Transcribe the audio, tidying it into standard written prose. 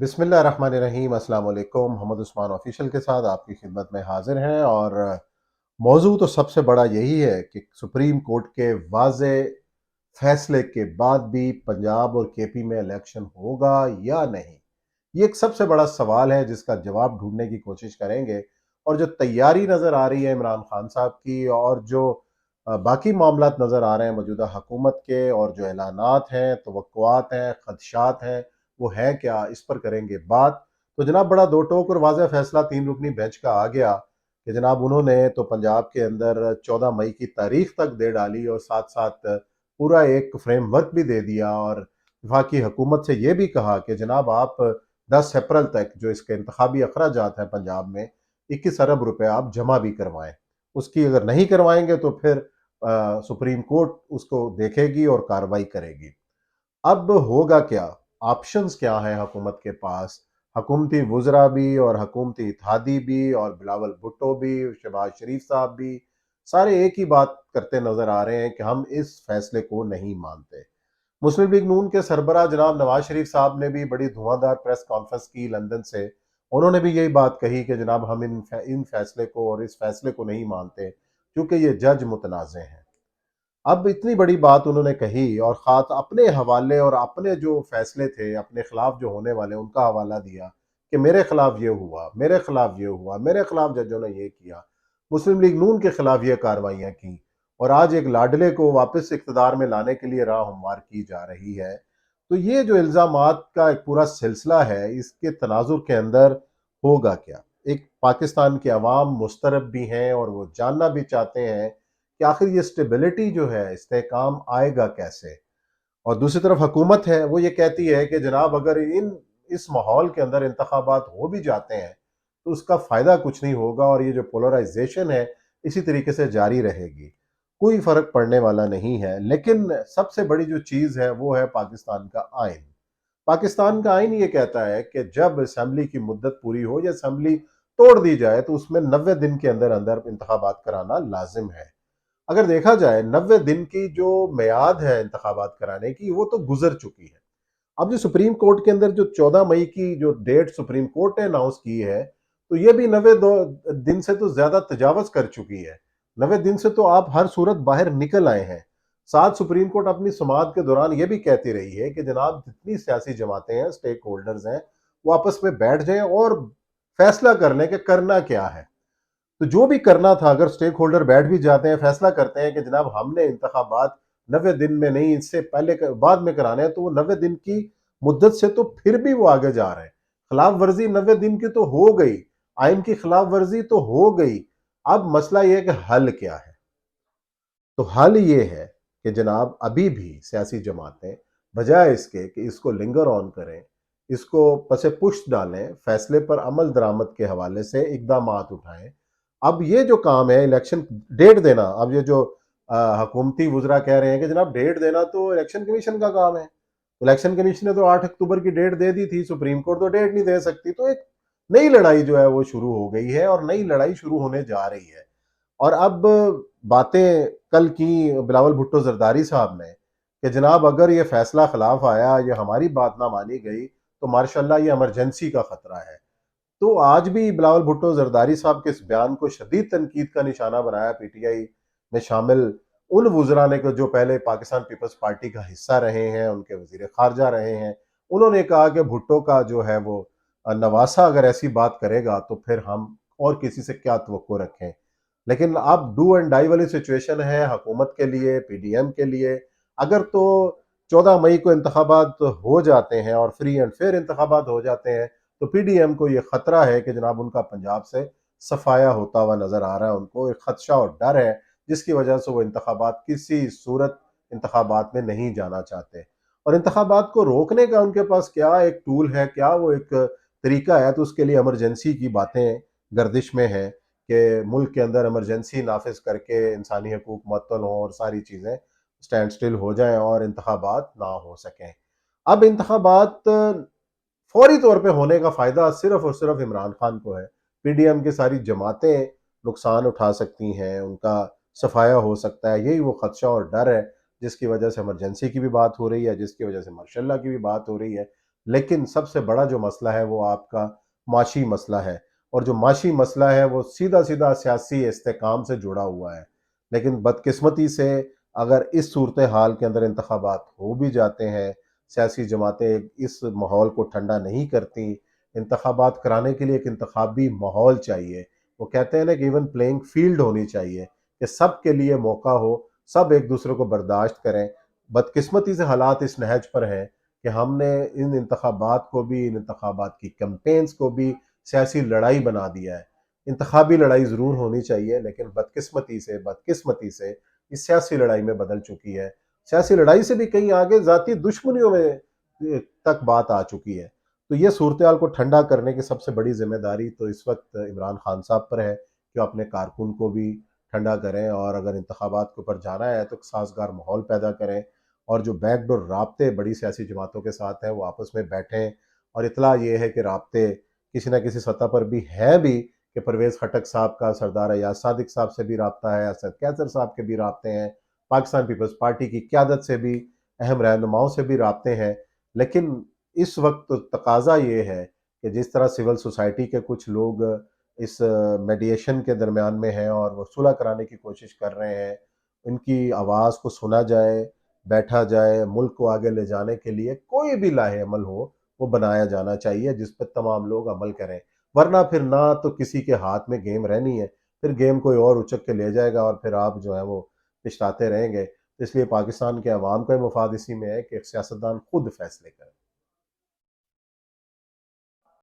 बिस्मिल्लाहिर्रहमानिर्रहीम। अस्सलाम वालेकुम। मोहम्मद उस्मान ऑफिशियल के साथ आपकी खिदमत में हाजिर हैं। और मौजू तो सबसे बड़ा यही है कि सुप्रीम कोर्ट के वाज़े फैसले के बाद भी पंजाब और केपी में इलेक्शन होगा या नहीं, ये एक सबसे बड़ा सवाल है जिसका जवाब ढूंढने की कोशिश करेंगे। और जो तैयारी नज़र आ रही है इमरान खान साहब की, और जो बाकी मामलात नज़र आ रहे हैं मौजूदा हुकूमत के, और जो ऐलानात हैं, तवक्कुआत हैं, खदशात हैं, वो हैं क्या, इस पर करेंगे बात। तो जनाब बड़ा दो टोक और वाज़ेह फैसला 3 रुकनी बेंच का आ गया कि जनाब उन्होंने तो पंजाब के अंदर 14 मई की तारीख तक दे डाली, और साथ साथ पूरा एक फ्रेमवर्क भी दे दिया, और वफाकी हुकूमत से ये भी कहा कि जनाब आप 10 अप्रैल तक जो इसके इंतखाबी अखराजात हैं पंजाब में 21 अरब रुपए आप जमा भी करवाएं। उसकी अगर नहीं करवाएंगे तो फिर सुप्रीम कोर्ट उसको देखेगी और कार्रवाई करेगी। अब होगा क्या, ऑप्शंस क्या हैं हुकूमत के पास। हुकूमती वुज़रा भी और हुकूमती इत्तेहादी भी और बिलावल भुट्टो भी, शहबाज शरीफ साहब भी, सारे एक ही बात करते नजर आ रहे हैं कि हम इस फैसले को नहीं मानते। मुस्लिम लीग नून के सरबराह जनाब नवाज शरीफ साहब ने भी बड़ी धुआंधार प्रेस कॉन्फ्रेंस की लंदन से। उन्होंने भी यही बात कही कि जनाब हम इन फैसले को और इस फैसले को नहीं मानते क्योंकि ये जज मुतनाज़ हैं। अब इतनी बड़ी बात उन्होंने कही, और खास अपने हवाले और अपने जो फैसले थे अपने खिलाफ जो होने वाले उनका हवाला दिया कि मेरे खिलाफ ये हुआ, मेरे खिलाफ ये हुआ, मेरे खिलाफ जजों ने ये किया, मुस्लिम लीग नून के खिलाफ ये कार्रवाइयां की, और आज एक लाडले को वापस इख्तदार में लाने के लिए राह हमवार की जा रही है। तो ये जो इल्जामात का एक पूरा सिलसिला है, इसके तनाजुर के अंदर होगा क्या। एक पाकिस्तान के अवाम मुस्तरब भी हैं और वो जानना भी चाहते हैं कि आखिर ये स्टेबिलिटी जो है, इस्तेहकाम आएगा कैसे। और दूसरी तरफ हुकूमत है, वो ये कहती है कि जनाब अगर इस माहौल के अंदर इंतखाबात हो भी जाते हैं तो उसका फ़ायदा कुछ नहीं होगा, और ये जो पोलराइजेशन है इसी तरीके से जारी रहेगी, कोई फ़र्क पड़ने वाला नहीं है। लेकिन सबसे बड़ी जो चीज़ है वो है पाकिस्तान का आइन। पाकिस्तान का आइन ये कहता है कि जब असेंबली की मुद्दत पूरी हो या असेंबली तोड़ दी जाए तो उसमें 90 दिन के अंदर अंदर इंतखाबात कराना लाजिम है। अगर देखा जाए 90 दिन की जो मियाद है इंतखाबात कराने की, वो तो गुजर चुकी है। अब जो सुप्रीम कोर्ट के अंदर जो 14 मई की जो डेट सुप्रीम कोर्ट ने अनाउंस की है, तो ये भी 90 दिन से तो ज्यादा तजावज कर चुकी है। 90 दिन से तो आप हर सूरत बाहर निकल आए हैं। साथ सुप्रीम कोर्ट अपनी समाअत के दौरान ये भी कहती रही है कि जनाब जितनी सियासी जमातें हैं, स्टेक होल्डर्स हैं, वो आपस में बैठ जाएं और फैसला कर लें कि करना क्या है। तो जो भी करना था, अगर स्टेक होल्डर बैठ भी जाते हैं, फैसला करते हैं कि जनाब हमने इंतखाबात 90 दिन में नहीं, इससे पहले बाद में कराने हैं, तो वो 90 दिन की मुद्दत से तो फिर भी वो आगे जा रहे हैं। खिलाफ वर्जी 90 दिन की तो हो गई, आइन की खिलाफ वर्जी तो हो गई। अब मसला ये है कि हल क्या है। तो हल ये है कि जनाब अभी भी सियासी जमातें बजाय इसके कि इसको लिंगर ऑन करें, इसको पसे पुष्ट डालें, फैसले पर अमल दरामद के हवाले से इकदाम उठाएं। अब ये जो काम है इलेक्शन डेट देना, अब ये जो हुकूमती वुजरा कह रहे हैं कि जनाब डेट देना तो इलेक्शन कमीशन का काम है। इलेक्शन कमीशन ने तो 8 अक्टूबर की डेट दे दी थी, सुप्रीम कोर्ट तो डेट नहीं दे सकती। तो एक नई लड़ाई जो है वो शुरू हो गई है, और नई लड़ाई शुरू होने जा रही है। और अब बातें कल की बिलावल भुट्टो जरदारी साहब ने कि जनाब अगर ये फैसला खिलाफ आया, ये हमारी बात ना मानी गई, तो मार्शाल्लाह ये इमरजेंसी का खतरा है। तो आज भी बिलावल भुट्टो जरदारी साहब के इस बयान को शदीद तनकीद का निशाना बनाया पीटीआई में शामिल उन वुजरा ने जो पहले पाकिस्तान पीपल्स पार्टी का हिस्सा रहे हैं, उनके वजीर खारजा रहे हैं। उन्होंने कहा कि भुट्टो का जो है वो नवासा अगर ऐसी बात करेगा तो फिर हम और किसी से क्या तवक्को रखें। लेकिन अब डू एंड डाई वाली सिचुएशन है हुकूमत के लिए, पीडीएम के लिए। अगर तो 14 मई को इंतखाबात हो जाते हैं और फ्री एंड फेयर इंतखाबात हो जाते हैं, तो पीडीएम को ये खतरा है कि जनाब उनका पंजाब से सफाया होता हुआ नजर आ रहा है। उनको एक खदशा और डर है जिसकी वजह से वो इंतखाबात किसी सूरत इंतखाबात में नहीं जाना चाहते। और इंतखाबात को रोकने का उनके पास क्या एक टूल है, क्या वो एक तरीका है, तो उसके लिए इमरजेंसी की बातें गर्दिश में है कि मुल्क के अंदर इमरजेंसी नाफिज करके इंसानी हकूक मअतल हों और सारी चीज़ें स्टैंड स्टिल हो जाएं और इंतखाबात ना हो सकें। अब इंतखाबात फौरी तौर पे होने का फ़ायदा सिर्फ और सिर्फ इमरान खान को है। पीडीएम की सारी जमातें नुकसान उठा सकती हैं, उनका सफाया हो सकता है, यही वो खदशा और डर है जिसकी वजह से इमरजेंसी की भी बात हो रही है, जिसकी वजह से मार्शल लॉ की भी बात हो रही है। لیکن سب سے بڑا جو مسئلہ ہے وہ آپ کا معاشی مسئلہ ہے، اور جو معاشی مسئلہ ہے وہ سیدھا سیدھا سیاسی استحکام سے جڑا ہوا ہے۔ لیکن بدقسمتی سے اگر اس صورتحال کے اندر انتخابات ہو بھی جاتے ہیں، سیاسی جماعتیں اس ماحول کو ٹھنڈا نہیں کرتی۔ انتخابات کرانے کے لیے ایک انتخابی ماحول چاہیے، وہ کہتے ہیں نا کہ ایون پلینگ فیلڈ ہونی چاہیے، کہ سب کے لیے موقع ہو، سب ایک دوسرے کو برداشت کریں۔ بدقسمتی سے حالات اس نہج پر ہیں کہ ہم نے ان انتخابات کو بھی، ان انتخابات کی کیمپینز کو بھی سیاسی لڑائی بنا دیا ہے۔ انتخابی لڑائی ضرور ہونی چاہیے، لیکن بدقسمتی سے اس سیاسی لڑائی میں بدل چکی ہے۔ سیاسی لڑائی سے بھی کہیں آگے ذاتی دشمنیوں میں تک بات آ چکی ہے۔ تو یہ صورتحال کو ٹھنڈا کرنے کی سب سے بڑی ذمہ داری تو اس وقت عمران خان صاحب پر ہے کہ وہ اپنے کارکن کو بھی ٹھنڈا کریں، اور اگر انتخابات کے اوپر جانا ہے تو سازگار ماحول پیدا کریں، اور جو بیک ڈور رابطے بڑی سیاسی جماعتوں کے ساتھ ہیں وہ آپس میں بیٹھیں۔ اور اطلاع یہ ہے کہ رابطے کسی نہ کسی سطح پر بھی ہیں بھی، کہ پرویز خٹک صاحب کا سردار ایاز صادق صاحب سے بھی رابطہ ہے، اسد کیسر صاحب کے بھی رابطے ہیں، پاکستان پیپلز پارٹی کی قیادت سے بھی، اہم رہنماؤں سے بھی رابطے ہیں۔ لیکن اس وقت تقاضا یہ ہے کہ جس طرح سول سوسائٹی کے کچھ لوگ اس میڈیشن کے درمیان میں ہیں اور وہ صلح کرانے کی کوشش کر رہے ہیں، ان کی آواز کو سنا جائے، بیٹھا جائے، ملک کو آگے لے جانے کے لیے کوئی بھی لاہے عمل ہو وہ بنایا جانا چاہیے جس پہ تمام لوگ عمل کریں۔ ورنہ پھر نہ تو کسی کے ہاتھ میں گیم رہنی ہے، پھر گیم کوئی اور اچک کے لے جائے گا اور پھر آپ جو ہے وہ پچھتاتے رہیں گے۔ اس لیے پاکستان کے عوام کا مفاد اسی میں ہے کہ سیاستدان خود فیصلے کریں۔